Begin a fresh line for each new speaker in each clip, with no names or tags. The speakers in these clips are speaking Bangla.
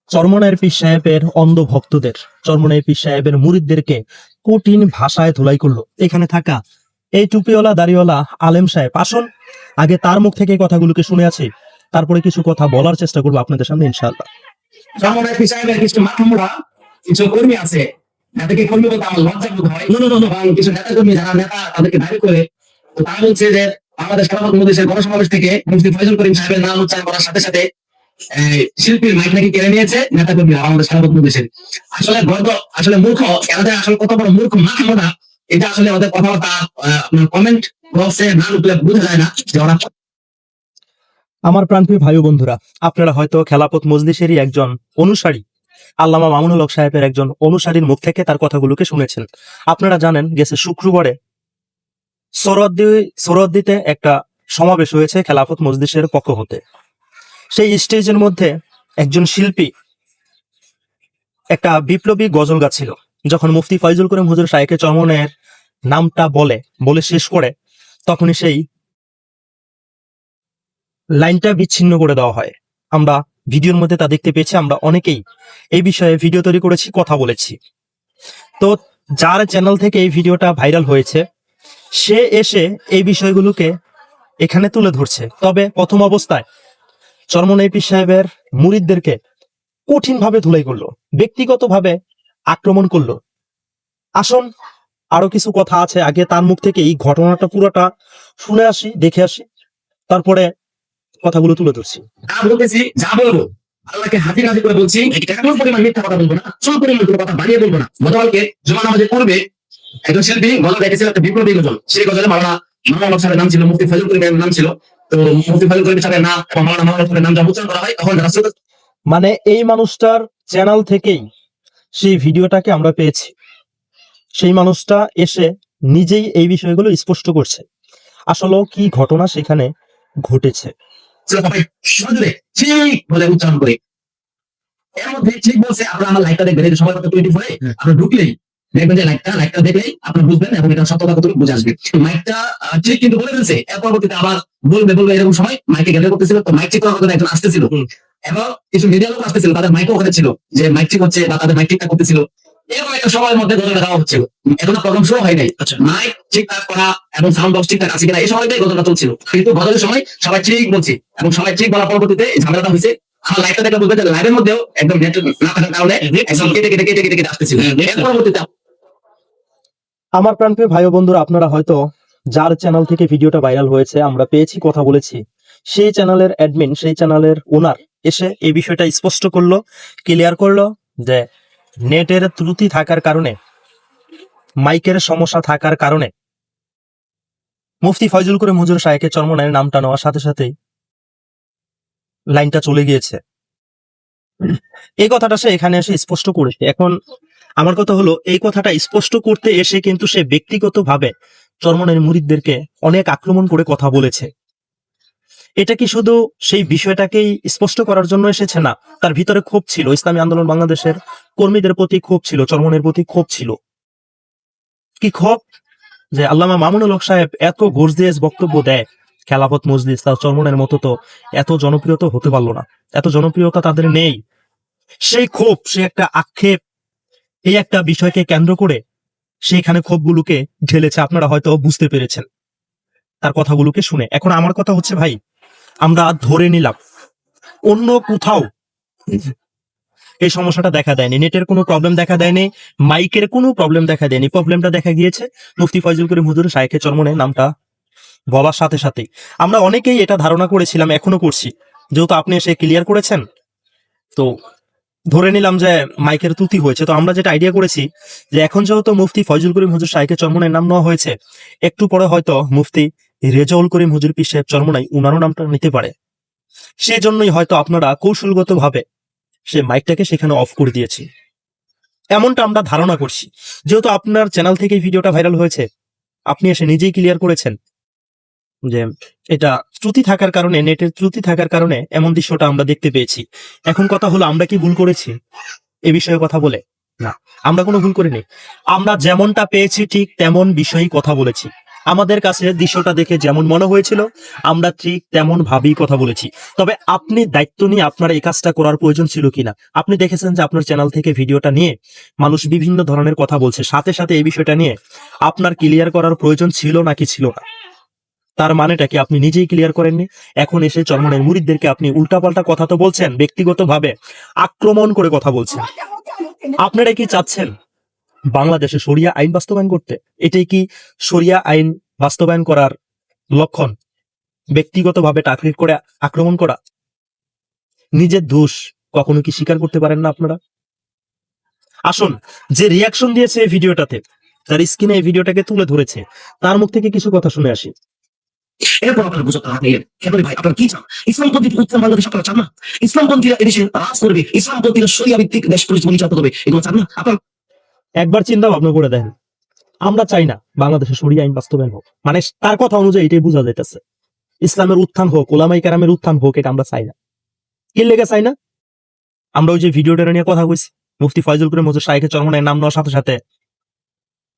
চরমনায়ের পীর সাহেবের অন্ধ ভক্তদের, চরমনায়ের পীর সাহেবের মুরিদদেরকে কঠিন ভাষায় ধুলাই করলো। এখানে থাকা এই টুপিওয়ালা দাড়িওয়ালা আলেম সাহেব, আসুন আগে তার মুখ থেকে এই কথাগুলোকে শুনে আছি, তারপরে কিছু কথা বলার চেষ্টা করবো আপনাদের সামনে ইনশাআল্লাহ।
চরমনায়ের পীর সাহেবের কিছু মাথামোড়া কিছু কর্মী আছে, যাদেরকে কর্মী বলতে আমার লজ্জা বোধ হয়। এবং কিছু নেতা কর্মী যারা নেতা তাদেরকে দাবি করে, তো তারা বলছে যে বাংলাদেশ খেলাফত মজলিসের গণসমাবেশ থেকে মুফতি ফয়জুল করিম সাহেবের নাম উচ্চারণ করার সাথে সাথে শিল্পীর মাইক নাকি কেড়ে নিয়েছে নেতা কর্মীরা বাংলাদেশ খেলাফত মজলিসের। আসলে গর্ব, আসলে মূর্খ, এদের আসলে কত বড় মূর্খ মাথামোড়া, এটা আসলে ওদের কথাবার্তা কমেন্ট বক্সে না উঠলে বোঝা যায় না যে ওরা।
আমার প্রাণপ্রিয় ভাই ও বন্ধুরা, আপনারা হয়তো খেলাফত মজলিসেরই একজন অনুসারী, আল্লামা মামুনুল হক সাহেবের একজন অনুসারীর মুখ থেকে তার কথাগুলোকে শুনেছেন। আপনারা জানেন গেছে শুক্রবারে সোহরাওয়ার্দীতে একটা সমাবেশ হয়েছে খেলাফত মজলিসের পক্ষ হতে। সেই স্টেজের মধ্যে একজন শিল্পী একটা বিপ্লবী গজল গাচ্ছিল। যখন মুফতি ফয়জুল করিম হুজুর শাইখে চরমনায়ের নামটা বলে শেষ করে, তখনই সেই লাইনটা বিচ্ছিন্ন করে দেওয়া হয়। আমরা ভিডিওর মধ্যে তা দেখতে পেয়েছি। আমরা অনেকেই এই বিষয়ে ভিডিও তৈরি করেছি, কথা বলেছি। তো যার চ্যানেল থেকে এই ভিডিওটা ভাইরাল হয়েছে, সে এসে এই বিষয়গুলোকে এখানে তুলে ধরছে। তবে প্রথম অবস্থায় চরমনাই পীর সাহেবের মুরিদদেরকে কঠিনভাবে ধুলাই করলো, ব্যক্তিগতভাবে আক্রমণ করলো। আসুন আরো কিছু কথা আছে, আগে তার মুখ থেকে এই ঘটনাটা পুরোটা শুনে আসি, দেখে আসি, তারপরে কথাগুলো তুলে ধরছি।
যা বলতেছি, যা বলবো আল্লাহকে হাজির হাজির করে বলছি, কোনো পরিমাণ মিথ্যা কথা বলবো না, কোনো পরিমাণ কোনো কথা বানিয়ে বলবো না। গতকালকে জুমা নামাজের পূর্বে একজন শিল্পী গজল গাইতেছিল, একটা বিপ্লবী গজল। সেই গজলে মাওলানা মামুনুল হক সাহেবের নাম ছিল, মুফতি ফয়জুল করিমের নাম ছিল। তো মুফতি ফয়জুল করিম সাহেবের নাম এবং মাওলানা মামুনুল হক সাহেবের নাম যখন উচ্চারণ করা হয়, তখন রাসূল
মানে এই মানুষটার চ্যানেল থেকেই সেই ভিডিওটাকে আমরা পেয়েছি। সেই মানুষটা এসে নিজেই এই বিষয়গুলো স্পষ্ট করছে, আসলে কি ঘটনা সেখানে ঘটেছে।
সবাই সজোরে ঠিক বলে উচ্চারণ করে। এর মধ্যে ঠিক বলছে, আপনারা আমার লাইকটা দেখবেন, এই যে সময় কত 24 আপনারা ঢুকলেই দেখবেন যে লাইকটা দেখলেই আপনি বুঝবেন এবং এটা সত্যতা কতটুকু বুঝে আসবে। মাইকটা ঠিক কিন্তু বলে ফেলছে, এর পরবর্তীতে আবার বলবে এরকম সময় মাইকে গ্যাদার করতেছিল, তো মাইক ঠিক করার জন্য একজন আসতেছিল এবং কিছু মিডিয়া লোক আসতেছিল, তাদের মাইকও ওখানে ছিল, যে মাইক ঠিক হচ্ছে বা তাদের মাইক ঠিকঠাক করতেছিল। এরকম একটা সময়ের মধ্যে গজলটা দেওয়া হচ্ছিল, এখনো প্রোগ্রাম শুরু হয় নাই। মাইক ঠিকঠাক করা এবং সাউন্ড বক্স ঠিকঠাক আছে কিনা এই সময়টাই গজলটা চলছিল, কিন্তু গজলের সময় সবাই ঠিক বলছি এবং সবাই ঠিক বলার পরবর্তীতে এই ঝামেলাটা হয়েছে। আমার লাইভটা দেখলে বুঝবে যে লাইভের মধ্যেও একদম নেট না থাকার কারণে একদম কেটে আসতেছিল। এর পরবর্তীতে
আমার প্রাণপ্রিয় ভাই ও বন্ধুরা, আপনারা হয়তো যার চ্যানেল থেকে ভিডিওটা ভাইরাল হয়েছে, আমরা পেয়েছি, কথা বলেছি, সেই চ্যানেলের অ্যাডমিন, সেই চ্যানেলের ওনার এসে এই বিষয়টা স্পষ্ট করলো, ক্লিয়ার করলো যে নেটের ত্রুটি থাকার কারণে, মাইকের সমস্যা থাকার কারণে মুফতি ফয়জুল করিম হুজুর শাইখে চরমনায়ের নামটা নেওয়ার সাথে সাথেই লাইনটা চলে গিয়েছে। এই কথাটা সে এখানে এসে স্পষ্ট করেছে। এখন আমার কথা হলো, এই কথাটা স্পষ্ট করতে এসে কিন্তু সে ব্যক্তিগতভাবে চরমনায়ের মুরিদদেরকে অনেক আক্রমণ করে কথা বলেছে। এটা কি শুধু সেই বিষয়টাকেই স্পষ্ট করার জন্য এসেছে? না, তার ভিতরে ক্ষোভ ছিল, ইসলামী আন্দোলন বাংলাদেশের কর্মীদের প্রতি ক্ষোভ ছিল, চরমনায়ের প্রতি ক্ষোভ ছিল। কি ক্ষোভ? যে আল্লামা মামুনুল হক সাহেব এত গর্জিয়াস বক্তব্য দেয়, খেলাফত মজলিস তার চরমনায়ের মতো তো এত জনপ্রিয়তা হতে পারলো না, এত জনপ্রিয়তা তাদের নেই। সেই ক্ষোভ, সে একটা আক্ষেপ, এই একটা বিষয়কে কেন্দ্র করে সেইখানে ক্ষোভগুলোকে ঢেলেছে। আপনারা হয়তো বুঝতে পেরেছেন তার কথাগুলোকে শুনে। এখন আমার কথা হচ্ছে, ভাই, আমরা ধরে নিলাম অন্য কোথাও এই সমস্যাটা দেখা দেয়নি, নেটের কোনো প্রবলেম দেখা দেয়নি, মাইকের কোনো প্রবলেম দেখা দেয়নি, প্রবলেমটা দেখা গিয়েছে মুফতি ফয়জুল করিম হুজুর শাইখে চরমনায়ের নামটা বলার সাথে সাথেই। আমরা অনেকেই এটা ধারণা করেছিলাম, এখনো করছি, যেহেতু আপনি এসে ক্লিয়ার করেছেন, তো ধরে নিলাম যে মাইকের ত্রুটি হয়েছে। তো আমরা যেটা আইডিয়া করেছি যে এখন যেহেতু মুফতি ফয়জুল করিম হুজুর শাইখে চরমনায়ের নাম নেওয়া হয়েছে, একটু পরে হয়তো মুফতি রেজাউল করিম হুজুর পীর সাহেব চরমনাই উনারও নামটা নিতে পারে। সেজন্যই হয়তো আপনারা কৌশলগতভাবে সে মাইকটাকে সেখানে অফ করে দিয়েছি, এমনটা আমরা ধারণা করছি। যেহেতু আপনার চ্যানেল থেকে ভিডিওটা ভাইরাল হয়েছে, আপনি এসে নিজেই ক্লিয়ার করেছেন যে এটা ত্রুটি থাকার কারণে, নেটের ত্রুটি থাকার কারণে এমন দৃশ্যটা আমরা দেখতে পেয়েছি। এখন কথা হলো, আমরা কি ভুল করেছি এ বিষয়ে কথা বলে? না, আমরা কোনো ভুল করিনি। আমরা যেমনটা পেয়েছি ঠিক তেমন বিষয়েই কথা বলেছি। আমাদের কাছে দৃশ্যটা দেখে যেমন মনে হয়েছিল আমরা ঠিক তেমন ভাবেই কথা বলেছি। তবে আপনি দায়িত্ব নিয়ে আপনার এই কাজটা করার প্রয়োজন ছিল কিনা। আপনি দেখেছেন যে আপনার চ্যানেল থেকে ভিডিওটা নিয়ে মানুষ বিভিন্ন ধরনের কথা বলছে, সাথে সাথে এই বিষয়টা নিয়ে আপনার ক্লিয়ার করার প্রয়োজন ছিল নাকি ছিল না। তার মানেটা কি আপনি নিজেই ক্লিয়ার করেননি? এখন এসে চরমনের মুরিদদেরকে আপনি উল্টাপাল্টা কথা তো বলছেন, ব্যক্তিগতভাবে আক্রমণ করে কথা বলছেন। আপনারা কি চাচ্ছেন বাংলাদেশে শরিয়া আইন বাস্তবায়ন করতে? এটাই কি শরিয়া আইন বাস্তবায়ন করার লক্ষণ? ব্যক্তিগতভাবে টার্গেট করে আক্রমণ করা? নিজের দোষ কখনো কি স্বীকার করতে পারেন না আপনারা? আসুন, যে রিয়াকশন দিয়েছে এই ভিডিওটাতে, তার স্ক্রিনে এই ভিডিওটাকে তুলে ধরেছে, তার মুখ থেকে কিছু কথা শুনে আসি।
এরপর আপনারা বুঝতে আপনি কেন ভাই আপনারা কি চান? ইসলামপন্থী উত্তম বাংলাদেশ আপনারা চান না? ইসলামপন্থীরা এদেশে রাজ করবে, ইসলামপন্থীরা শরিয়া ভিত্তিক দেশ পরিচালিত হবে, এগুলো চান না আপনারা?
একবার চিন্তা ভাবনা করে দেখেন, আমরা চাই না বাংলাদেশে শরিয়া আইন বাস্তবায়ন হোক, মানে তার কথা অনুযায়ী এটাই বোঝা যাইতেছে ইসলামের উত্থান হোক, ওলামাই কেরামের উত্থান হোক, এটা আমরা চাই না। কি লেগে চাই না? আমরা ওই যে ভিডিওটা নিয়ে কথা কইছি, মুফতি ফয়জুল করিম হুজুর শাইখে চরমনের নাম নেওয়ার সাথে সাথে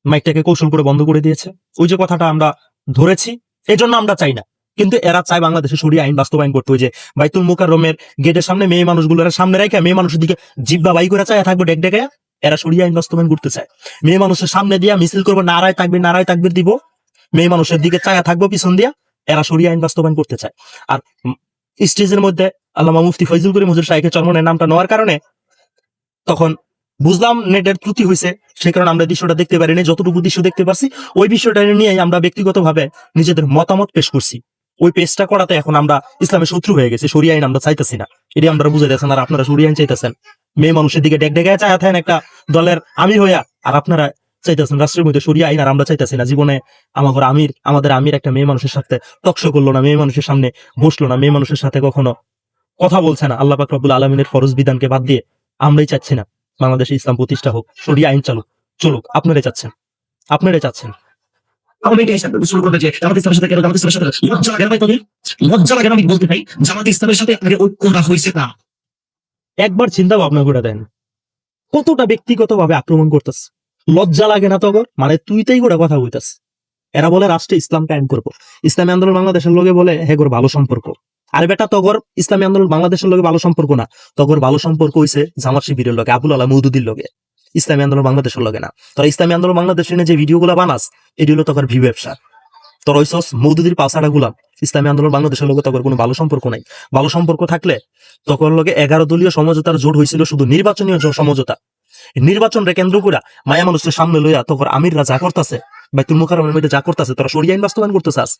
মাইকটাকে কৌশল করে বন্ধ করে দিয়েছে। ওই যে কথাটা আমরা ধরেছি, এই জন্য আমরা চাই না। কিন্তু এরা চায় বাংলাদেশে শরিয়া আইন বাস্তবায়ন করতে। ওই যে বাইতুল মুকাররমের গেটের সামনে মেয়ে মানুষগুলোর সামনে রেখে মেয়ে মানুষের দিকে জিব্বা বাই করে চায় থাকবে ডেক ডেকে, এরা শরিয়া আইন বাস্তবায়ন করতে চায়। মেয়ে মানুষের সামনে দিয়া মিছিল করবো, নারায় তাকবীর দিব, মেয়ে মানুষের দিকে চায়া থাকবো পিছন দিয়া, এরা শরিয়া আইন বাস্তবায়ন করতে চায়। আর স্টেজের মধ্যে আল্লামা মুফতি ফয়জুল করিম হুজুর শাইখে চরমনের নামটা নেওয়ার কারণে তখন বুঝলাম নেটের ত্রুটি হয়েছে, সেই কারণে আমরা দৃশ্যটা দেখতে পারিনি। যতটুকু দৃশ্য দেখতে পারছি ওই বিষয়টা নিয়ে আমরা ব্যক্তিগতভাবে নিজেদের মতামত পেশ করছি। ওই পেশটা করাতে এখন আমরা ইসলামের শত্রু হয়ে গেছি, শরিয়া আইন আমরা চাইতেছি না, এটি আমরা বুঝে দিয়েছেন। আর আপনারা শরিয়া আইন চাইতেছেন, মেয়ে মানুষের দিকে ডেক ডেকে চায়া থাকেন একটা দলের আমির হইয়া, আর আপনারা চাইতেছেন রাষ্ট্রের মধ্যে শরিয়া আইন, আর আমরা চাইতেছি না। জীবনে আমাদের আমির একটা মেয়ে মানুষের সাথে টকশো করলো না, মেয়ে মানুষের সামনে বসলো না, মেয়ে মানুষের সাথে কখনো কথা বলছে না। আল্লাহ পাক রব্বুল আলামিনের ফরজ বিধানকে বাদ দিয়ে আমরাই চাচ্ছি না বাংলাদেশে ইসলাম প্রতিষ্ঠা হোক, শরিয়া আইন চলুক। আপনারাই চাচ্ছেন।
আমি এটাই শুরু করতে যে জামাত ইসলামের সাথে জামাত ইসলামের সাথে লজ্জা লাগে না ভাই? তোদের লজ্জা লাগে না? আমি বলতে চাই জামাত ইসলামের সাথে আগে ঐক্যটা হয়েছে না।
একবার চিন্তা ভাবনা করে দেন, কতটা ব্যক্তিগতভাবে আক্রমণ করতেছ। লজ্জা লাগে না তগর? মানে তুই তাই করে কথা বলতেছ। এরা বলে রাষ্ট্রে ইসলাম কায়েম করবো, ইসলামী আন্দোলন বাংলাদেশের লোকে বলে হেগর ভালো সম্পর্ক। আরে বেটা, তগর ইসলামী আন্দোলন বাংলাদেশের লোকে ভালো সম্পর্ক না, তগর ভালো সম্পর্ক হইছে জামাত শিবিরের লোকে, আবুল আলাহ মওদুদির লোকে, ইসলামী আন্দোলন বাংলাদেশের লোকে না। তোরা ইসলামী আন্দোলন বাংলাদেশের যে ভিডিও গুলা বানাস, এটি হলো তগর ভিউ ব্যবসা। তোর ওইসব মওদুদির পাসাড়া গুলাম। ইসলামী আন্দোলন বাংলাদেশের লোকে তগর কোনো ভালো সম্পর্ক নাই। ভালো সম্পর্ক থাকলে তখন লোকে 11 দলীয় সমঝোতার জোট হয়েছিল, শুধু নির্বাচনীয় সমঝোতা। নির্বাচন রে কেন্দ্র করে মায়া মানুষের সামনে লইয়া তখন আমিররা যা করতেছে, বাইতুল মুকাররমের মধ্যে যা করতেছে, তোরা শরিয়া আইন বাস্তবায়ন করতেছাস,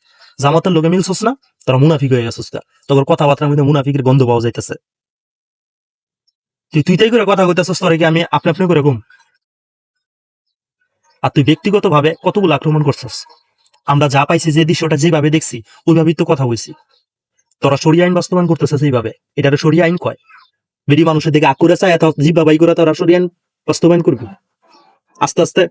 জামাতের লোকে মিলছস না, তোরা মুনাফিক হয়ে গেছিস। তোর কথাবার্তার মধ্যে মুনাফিকের গন্ধ পাওয়া যাইতেছে। তুই তাই করে কথা কইতেছস, তোরে কি আমি আপনি করে ঘুম? আর তুই ব্যক্তিগতভাবে কতগুলো আক্রমণ করছস। আমরা যা পাইছি, যে দৃশ্যটা যেভাবে দেখছি ওইভাবেই তো কথা হইছি। তোরা শরিয়া আইন বাস্তবায়ন করতেছিস এইভাবে, এটা শরিয়া আইন কয়? বেরি মানুষের দিকে আকুরে চায় এত জিব্বা বাই করে তোরা শরিয়া আইন বাস্তবায়ন করবি আস্তে আস্তে।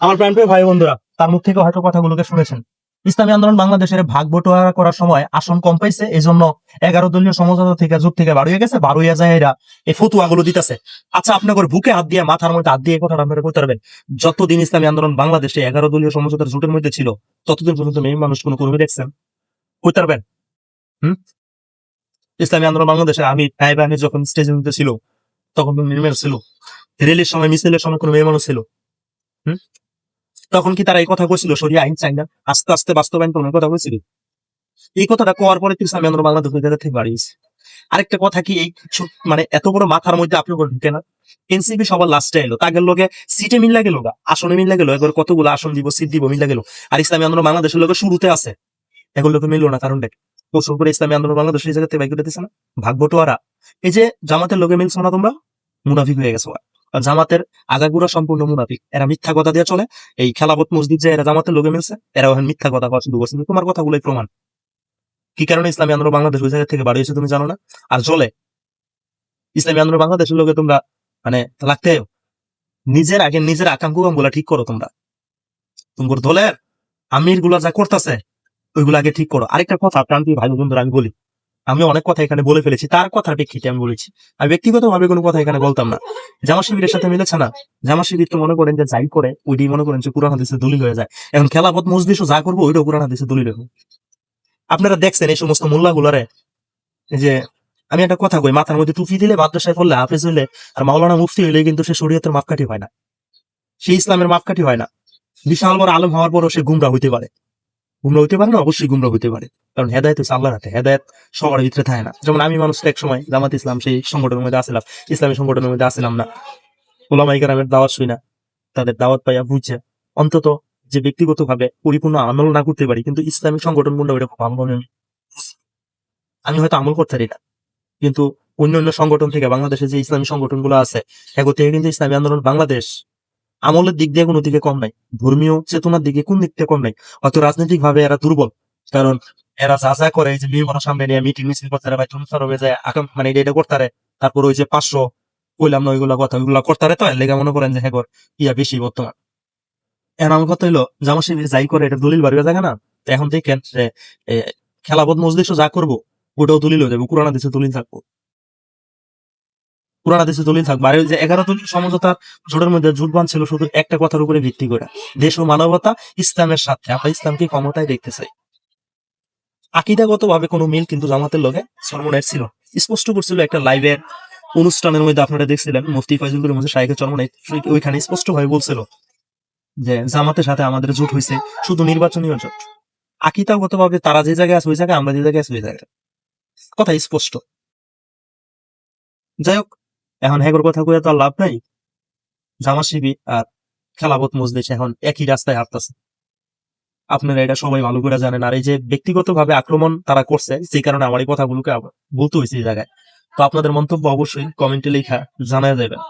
আমার প্রাণপ্রিয় ভাই বন্ধুরা, তার মুখ থেকে হয়তো কথাগুলোকে শুনেছেন। ইসলামী আন্দোলন বাংলাদেশের ভাগ বটোয়ারা করার সময় আসন কম পাইছে, এই জন্য 11 দলীয় সমঝোতা থেকে জোট থেকে বার হয়ে গেছে, বার হইয়া যায় এরা এই ফতুয়া গুলো দিতেছে। আচ্ছা, আপনার বুকে হাত দিয়ে মাথার মধ্যে হাত দিয়ে কথাটা আপনারা কইতে পারবেন, যতদিন ইসলামী আন্দোলন বাংলাদেশে 11 দলীয় সমঝোতার জোটের মধ্যে ছিল, ততদিন পর্যন্ত মেয়ে মানুষ কোনো কর্মী দেখছেন? কইতে পারবেন? ইসলামী আন্দোলন বাংলাদেশের আমি নায়েব আমির যখন স্টেজের মধ্যে ছিল, তখন নির্মেল ছিল। রেলের সময়, মিছিলের সময় কোনো মেয়ে মানুষ ছিল? তখন কি তারা এই কথা কইছিল শরিয়া আইন চাই না, আস্তে আস্তে বাস্তবায়ন করার কথা কইছিল? এই কথাটা কোয়ার পরে ইসলামী আন্দোলন বাংলাদেশ থেকে বাড়িয়েছে। আরেকটা কথা কি, এই মানে এত বড় মাথার মধ্যে আপনি ঢুকে না? এনসিপি সবার লাস্টে এলো, তাদের লোকে সিটে মিল্লা গেল, আসনে মিল্লা গেল, এবার কতগুলো আসন দিব, সিট দিব, মিল্লা গেল। আর ইসলামী আন্দোলন বাংলাদেশের লোকে শুরুতে আছে, এগুলো তো মিললো না। কারণ দেখ, কৌশল করে ইসলামী আন্দোলন বাংলাদেশ এই জায়গা থেকে বাইক করে দিচ্ছে না, ভাগ বটোয়ারা। এই যে জামাতের লোকে মিলছো না, তোমরা মুনাফিক হয়ে গেছো। আর জামাতের আগাগুড়া সম্পূর্ণ মুনাফিক, এরা মিথ্যা কথা দিয়ে চলে। এই খেলাফত মসজিদ যে এরা জামাতের লোকে মিলছে, এরা ওখানে মিথ্যা কথা শুরু করছে। তোমার কথাগুলোই প্রমাণ। কি কারণে ইসলামী আন্দোলন বাংলাদেশ ওই জায়গা থেকে বাড়িয়েছে তুমি জানো না? আর চলে ইসলামী আন্দোলন বাংলাদেশের লোকে তোমরা মানে লাগতে নিজের আকাঙ্ক্ষা গুলা ঠিক করো। তোমরা তোমার দলের আমির গুলা যা করতেছে ওইগুলো আগে ঠিক করো। আরেকটা কথা প্রান্তীয় ভাই বন্ধুরা আমি বলি, আমি অনেক কথা এখানে বলে ফেলেছি, তার কথার প্রেক্ষিতে আমি বলেছি। আমি ব্যক্তিগতভাবে কোনো কথা এখানে বলতাম না। জামা শিবিরের সাথে মিলেছে না? জামা শিবির তো মনে করেন যে যাই করে ওইটাই মনে করেন যে কুরআন হাদিসে দলিল হয়ে যায়। এখন খেলাফত মজলিসও যা করবো ওইটাও কুরআন হাদিসে দলিল হবে। আপনারা দেখছেন এই সমস্ত মোল্লাগুলারে, এই যে আমি একটা কথা কই, মাথার মধ্যে টুপি দিলে, মাদ্রাসায় পড়লে, হাফেজ হইলে আর মাওলানা মুফতি হইলে কিন্তু সে শরীয়তের মাপকাঠি হয় না, সে ইসলামের মাপকাঠি হয় না। বিশাল বড় আলম হওয়ার পরও সে গুমরা হইতে পারে। গুমরা হইতে পারে না, অবশ্যই গুমরা হইতে পারে, কারণ হেদায়েত হচ্ছে আল্লাহর হাতে, হেদায়েত সবার ভিতরে থাকে না। যেমন আমি মানুষটা এক সময় জামাত ইসলাম সেই সংগঠনের মধ্যে আসলাম, ইসলামী সংগঠনের মধ্যে আসলাম না, ওলামায়ে কেরামের দাওয়াত শুই না, তাদের দাওয়াত পাইয়া বুঝছে অন্তত যে ব্যক্তিগত ভাবে পরিপূর্ণ আমল না করতে পারি, কিন্তু ইসলামী সংগঠন গুলো ওইরকম ভালো আমি হয়তো আমল করতে পারি না, কিন্তু অন্য অন্য সংগঠন থেকে বাংলাদেশে যে ইসলামী সংগঠনগুলো আছে এগো থেকে কিন্তু ইসলামী আন্দোলন বাংলাদেশ আমলের দিক দিয়ে কোনো দিকে কম নাই, ধর্মীয় চেতনার দিকে কোন দিক থেকে কম নাই। হয়তো রাজনৈতিক ভাবে এরা দুর্বল, কারণ এরা যা যা করে, এই যে বিভিন্ন সামনে নিয়ে মিটিং মিছিল করতে পারে, বা যায় মানে এটা করতে পারে, তারপর ওই যে 500 কইলাম না ওইগুলা কথা, ওইগুলা করতে পারে, তো এর লেগে মনে করেন যে হ্যাঁ ইয়া বেশি বর্তমান। এখন আমার কথা হইলো জামা শিবির যাই করে এটা দলিল বাড়িয়ে যায় না। তো এখন দেখেন যে এ, খেলাবোধ মজলিসও যা করবো ওটাও দলিল হয়ে যাবে, কোরআন হাদিসে দলিল থাকবো, কোরআন হাদিসে দলিল থাকবে। আর ওই যে 11 দলিল সমঝোতার জোটের মধ্যে জোট বাঁধছিল শুধু একটা কথার উপরে ভিত্তি করে, দেশ ও মানবতা ইসলামের সাথে, আমরা ইসলামকে ক্ষমতায় দেখতে চাই। আকিদাগত ভাবে কোনো মিল কিন্তু জামাতের লগে চরমনের ছিল, স্পষ্ট করছিল একটা লাইভের অনুষ্ঠানের মধ্যে আপনারা দেখছিলেন, মুফতি ফয়জুল করিম হোসেন শাইখের চরমনের ওইখানে স্পষ্ট ভাবে বলছিল যে জামাতের সাথে আমাদের জোট হয়েছে শুধু নির্বাচনীয় জোট। আকিদাগত ভাবে তারা যে জায়গায় আছে ওই জায়গায়, আমরা যে জায়গায় আছি ওই জায়গায়, কথা স্পষ্ট। যাই হোক, এখন হ্যাগর কথা কয়ে তো আর লাভ নাই। জামা শিবির আর খেলাফত মজলিস এখন একই রাস্তায় হাঁটতেছে, আপনারা এটা সবাই ভালো করে জানেন। আর এই যে ব্যক্তিগত ভাবে আক্রমণ তারা করছে, সেই কারণে আমার এই কথাগুলোকে বলতে হয়েছে এই জায়গায়। তো আপনাদের মন্তব্য অবশ্যই কমেন্টে লেখা জানায় যাবেন।